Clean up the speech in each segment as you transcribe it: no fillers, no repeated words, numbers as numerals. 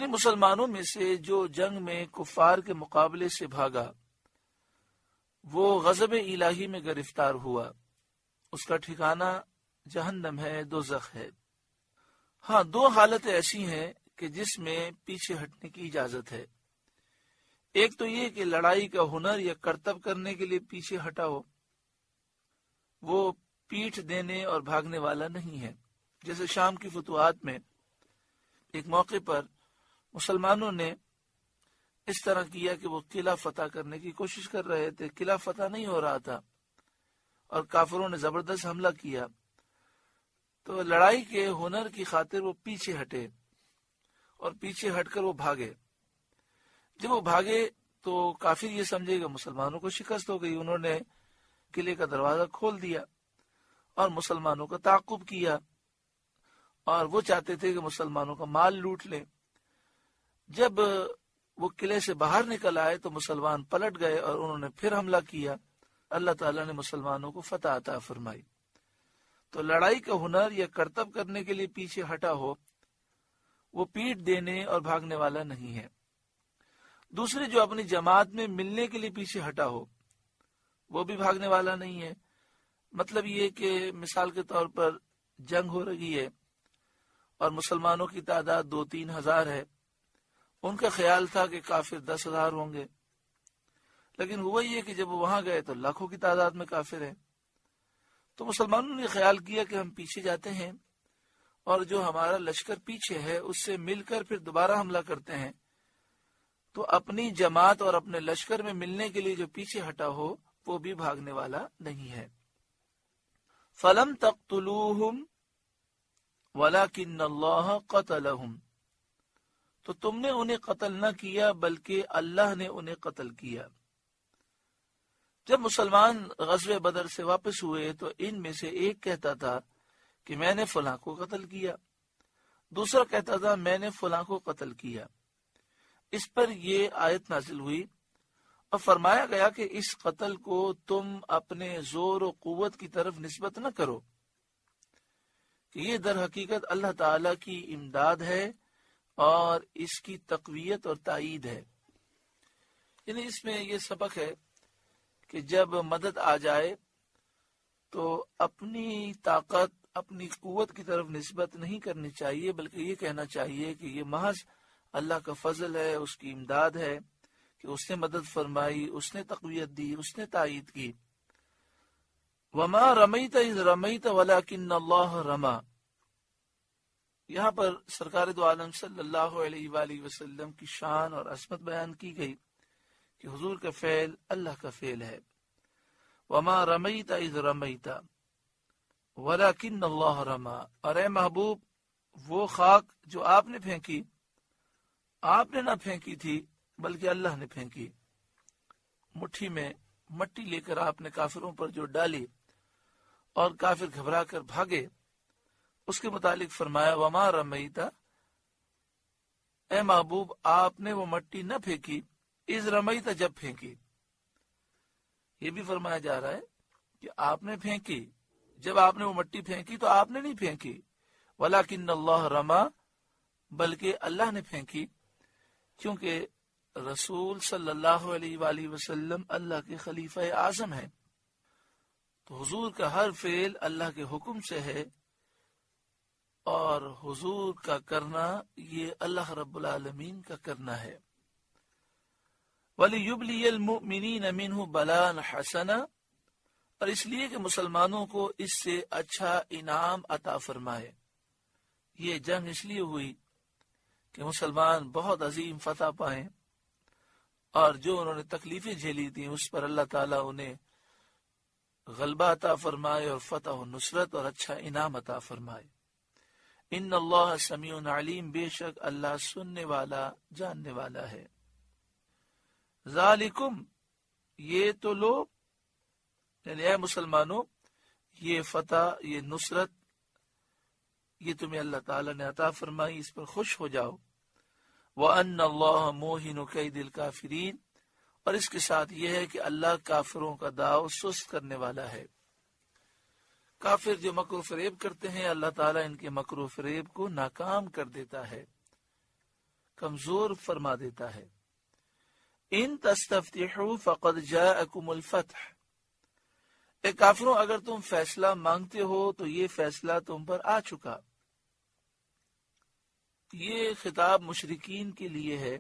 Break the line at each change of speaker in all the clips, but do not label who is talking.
یعنی مسلمانوں میں سے جو جنگ میں کفار کے مقابلے سے بھاگا وہ غضب الہی میں گرفتار ہوا، اس کا ٹھکانہ جہنم ہے، دوزخ ہے۔ ہاں، دو حالتیں ایسی ہیں کہ جس میں پیچھے ہٹنے کی اجازت ہے۔ ایک تو یہ کہ لڑائی کا ہنر یا کرتب کرنے کے لیے پیچھے ہٹا ہو، وہ پیٹھ دینے اور بھاگنے والا نہیں ہے۔ جیسے شام کی فتوحات میں ایک موقع پر مسلمانوں نے اس طرح کیا کہ وہ قلعہ فتح کرنے کی کوشش کر رہے تھے، قلعہ فتح نہیں ہو رہا تھا اور کافروں نے زبردست حملہ کیا، تو لڑائی کے ہنر کی خاطر وہ پیچھے ہٹے اور پیچھے ہٹ کر وہ بھاگے۔ جب وہ بھاگے تو کافر یہ سمجھے گا مسلمانوں کو شکست ہو گئی، انہوں نے قلعے کا دروازہ کھول دیا اور مسلمانوں کا تعاقب کیا، اور وہ چاہتے تھے کہ مسلمانوں کا مال لوٹ لیں۔ جب وہ قلعے سے باہر نکل آئے تو مسلمان پلٹ گئے اور انہوں نے پھر حملہ کیا، اللہ تعالیٰ نے مسلمانوں کو فتح عطا فرمائی۔ تو لڑائی کا ہنر یا کرتب کرنے کے لیے پیچھے ہٹا ہو، وہ پیٹ دینے اور بھاگنے والا نہیں ہے۔ دوسرے جو اپنی جماعت میں ملنے کے لیے پیچھے ہٹا ہو، وہ بھی بھاگنے والا نہیں ہے۔ مطلب یہ کہ مثال کے طور پر جنگ ہو رہی ہے اور مسلمانوں کی تعداد 2-3 ہزار ہے، ان کا خیال تھا کہ کافر 10,000 ہوں گے، لیکن ہوا یہ کہ جب وہ وہاں گئے تو لاکھوں کی تعداد میں کافر ہیں۔ تو مسلمانوں نے خیال کیا کہ ہم پیچھے جاتے ہیں اور جو ہمارا لشکر پیچھے ہے اس سے مل کر پھر دوبارہ حملہ کرتے ہیں، تو اپنی جماعت اور اپنے لشکر میں ملنے کے لیے جو پیچھے ہٹا ہو وہ بھی بھاگنے والا نہیں ہے۔ فَلَمْ تَقْتُلُوهُمْ وَلَكِنَّ اللَّهَ قَتَلَهُمْ، تو تم نے انہیں قتل نہ کیا بلکہ اللہ نے انہیں قتل کیا۔ جب مسلمان غزوہ بدر سے واپس ہوئے تو ان میں سے ایک کہتا تھا کہ میں نے فلاں کو قتل کیا، دوسرا کہتا تھا میں نے فلاں کو قتل کیا۔ اس پر یہ آیت نازل ہوئی اور فرمایا گیا کہ اس قتل کو تم اپنے زور و قوت کی طرف نسبت نہ کرو، کہ یہ در حقیقت اللہ تعالی کی امداد ہے اور اس کی تقویت اور تائید ہے۔ یعنی اس میں یہ سبق ہے کہ جب مدد آ جائے تو اپنی طاقت، اپنی قوت کی طرف نسبت نہیں کرنی چاہیے، بلکہ یہ کہنا چاہیے کہ یہ محض اللہ کا فضل ہے، اس کی امداد ہے کہ اس نے مدد فرمائی، اس نے تقویت دی، اس نے تائید کی۔ وَمَا رَمَيْتَ إِذْ رَمَيْتَ وَلَكِنَّ اللَّهَ رَمَى، یہاں پر سرکار دو عالم صلی اللہ علیہ وآلہ وسلم کی شان اور عظمت بیان کی گئی کہ حضور کا فعل اللہ کا فعل ہے۔ وَمَا رَمَيْتَ إِذْ رَمَيْتَ وَلَكِنَّ اللَّهَ رَمَى، اور اے محبوب وہ خاک جو آپ نے پھینکی، آپ نے نہ پھینکی تھی بلکہ اللہ نے پھینکی۔ مٹھی میں مٹی لے کر آپ نے کافروں پر جو ڈالی اور کافر گھبرا کر بھاگے، اس کے متعلق فرمایا وَمَا رَمَيْتَ، اے محبوب آپ نے وہ مٹی نہ پھینکی، اِذْ رَمَيْتَ جب پھینکی۔ یہ بھی فرمایا جا رہا ہے کہ آپ نے پھینکی، جب آپ نے وہ مٹی پھینکی تو آپ نے نہیں پھینکی، وَلَكِنَّ اللَّهَ رَمَى، بلکہ اللہ نے پھینکی، کیونکہ رسول صلی اللہ علیہ وآلہ وسلم اللہ کے خلیفہ اعظم ہیں، تو حضور کا ہر فعل اللہ کے حکم سے ہے، اور حضور کا کرنا یہ اللہ رب العالمین کا کرنا ہے۔ وَلِيُبْلِيَ الْمُؤْمِنِينَ مِنْهُ بَلَاءً حَسَنًا، اور اس لیے کہ مسلمانوں کو اس سے اچھا انعام عطا فرمائے۔ یہ جنگ اس لیے ہوئی کہ مسلمان بہت عظیم فتح پائیں، اور جو انہوں نے تکلیفیں جھیلی تھیں اس پر اللہ تعالیٰ انہیں غلبہ عطا فرمائے اور فتح و نصرت اور اچھا انعام عطا فرمائے۔ ان اللہ سمیع علیم، بے شک اللہ سننے والا جاننے والا ہے۔ ذالکم، یہ تو لو، یعنی اے مسلمانوں، یہ فتح، یہ نصرت، یہ تمہیں اللہ تعالیٰ نے عطا فرمائی، اس پر خوش ہو جاؤ۔ وَأَنَّ اللَّهَ مُوهِنُ كَيْدِ الْكَافِرِينَ، اور اس کے ساتھ یہ ہے کہ اللہ کافروں کا داؤ سست کرنے والا ہے۔ کافر جو مکر و فریب کرتے ہیں، اللہ تعالیٰ ان کے مکر و فریب کو ناکام کر دیتا ہے۔ کمزور فرما دیتا ہے۔ ان تستفتحوا فقد جاءکم الفتح، اے کافروں اگر تم فیصلہ مانگتے ہو تو یہ فیصلہ تم پر آ چکا۔ یہ خطاب مشرکین کے لیے ہے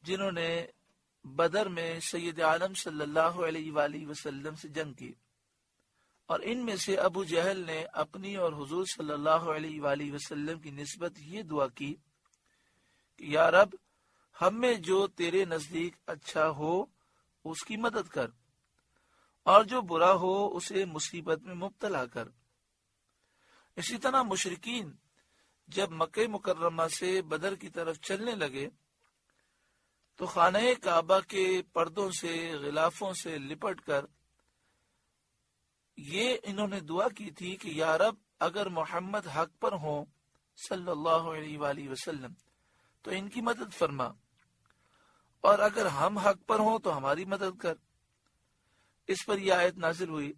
جنہوں نے بدر میں سید عالم صلی اللہ علیہ وآلہ وسلم سے جنگ کی، اور ان میں سے ابو جہل نے اپنی اور حضور صلی اللہ علیہ وآلہ وسلم کی نسبت یہ دعا کی کہ یا رب ہم میں جو تیرے نزدیک اچھا ہو اس کی مدد کر، اور جو برا ہو اسے مصیبت میں مبتلا کر۔ اسی طرح مشرکین جب مکہ مکرمہ سے بدر کی طرف چلنے لگے تو خانہ کعبہ کے پردوں سے غلافوں سے لپٹ کر یہ انہوں نے دعا کی تھی کہ یا رب اگر محمد حق پر ہوں صلی اللہ علیہ وآلہ وسلم تو ان کی مدد فرما، اور اگر ہم حق پر ہوں تو ہماری مدد کر۔ اس پر یہ آیت نازل ہوئی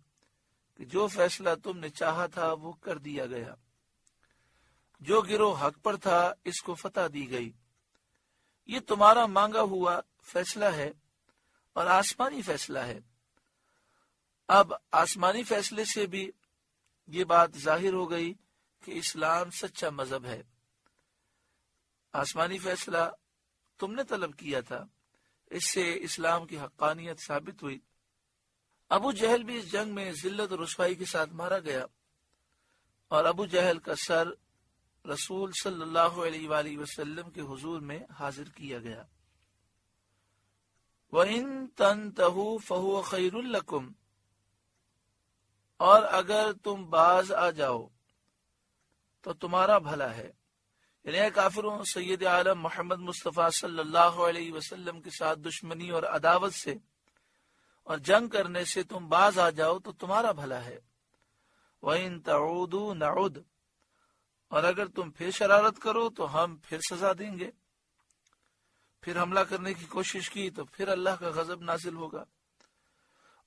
کہ جو فیصلہ تم نے چاہا تھا وہ کر دیا گیا، جو گروہ حق پر تھا اس کو فتح دی گئی۔ یہ تمہارا مانگا ہوا فیصلہ ہے اور آسمانی فیصلہ ہے۔ اب آسمانی فیصلے سے بھی یہ بات ظاہر ہو گئی کہ اسلام سچا مذہب ہے۔ آسمانی فیصلہ تم نے طلب کیا تھا، اس سے اسلام کی حقانیت ثابت ہوئی۔ ابو جہل بھی اس جنگ میں ذلت اور رسوائی کے ساتھ مارا گیا، اور ابو جہل کا سر رسول صلی اللہ علیہ وآلہ وسلم کے حضور میں حاضر کیا گیا۔ وَإِن تَنْتَهُوا فَهُوَ خَيْرٌ لَكُمْ، اور اگر تم باز آ جاؤ تو تمہارا بھلا ہے۔ یعنی اے کافروں، سید عالم محمد مصطفیٰ صلی اللہ علیہ وسلم کے ساتھ دشمنی اور عداوت سے اور جنگ کرنے سے تم باز آ جاؤ تو تمہارا بھلا ہے۔ وَإِن تَعُودُوا نَعُدْ، اور اگر تم پھر شرارت کرو تو ہم پھر سزا دیں گے۔ پھر حملہ کرنے کی کوشش کی تو پھر اللہ کا غضب نازل ہوگا۔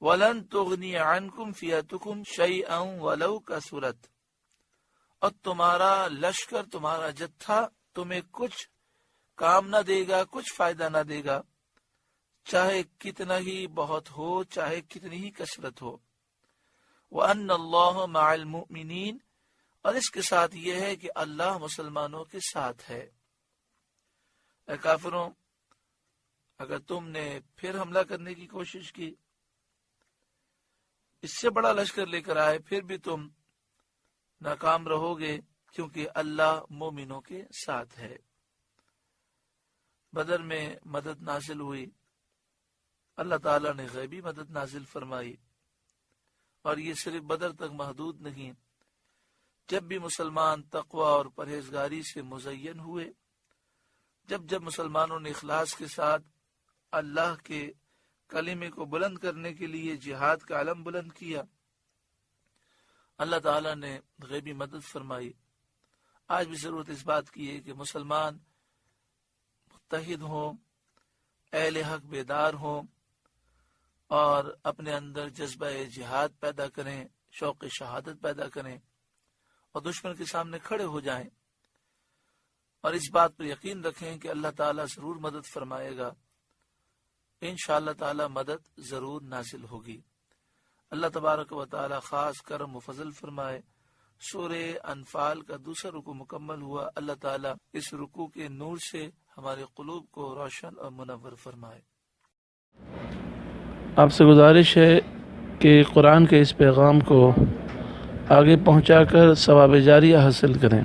وَلَن تُغْنِيَ عَنْكُمْ فِئَتُكُمْ شَيْئًا وَلَوْ كَثُرَتْ، اور تمہارا لشکر، تمہارا جتھا تمہیں کچھ کام نہ دے گا، کچھ فائدہ نہ دے گا، چاہے کتنا ہی بہت ہو، چاہے کتنی ہی کثرت ہو۔ وَأَنَّ اللَّهَ مَعَ الْمُؤْمِنِينَ، اور اس کے ساتھ یہ ہے کہ اللہ مسلمانوں کے ساتھ ہے۔ اے کافروں، اگر تم نے پھر حملہ کرنے کی کوشش کی، اس سے بڑا لشکر لے کر آئے، پھر بھی تم ناکام رہو گے، کیونکہ اللہ مومنوں کے ساتھ ہے۔ بدر میں مدد نازل ہوئی، اللہ تعالیٰ نے غیبی مدد نازل فرمائی، اور یہ صرف بدر تک محدود نہیں۔ جب بھی مسلمان تقوی اور پرہیزگاری سے مزین ہوئے، جب مسلمانوں نے اخلاص کے ساتھ اللہ کے کلمے کو بلند کرنے کے لیے جہاد کا علم بلند کیا، اللہ تعالیٰ نے غیبی مدد فرمائی۔ آج بھی ضرورت اس بات کی ہے کہ مسلمان متحد ہوں، اہل حق بیدار ہوں، اور اپنے اندر جذبہ جہاد پیدا کریں، شوق شہادت پیدا کریں، اور دشمن کے سامنے کھڑے ہو جائیں، اور اس بات پر یقین رکھیں کہ اللہ تعالیٰ ضرور مدد فرمائے گا۔ انشاءاللہ تعالیٰ مدد ضرور نازل ہوگی۔ اللہ تبارک و تعالیٰ خاص کرم و فضل فرمائے۔ سورہ انفال کا دوسرا رکوع مکمل ہوا۔ اللہ تعالیٰ اس رکوع کے نور سے ہمارے قلوب کو روشن اور منور فرمائے۔
آپ سے گزارش ہے کہ قرآن کے اس پیغام کو آگے پہنچا کر ثواب جاریہ حاصل کریں۔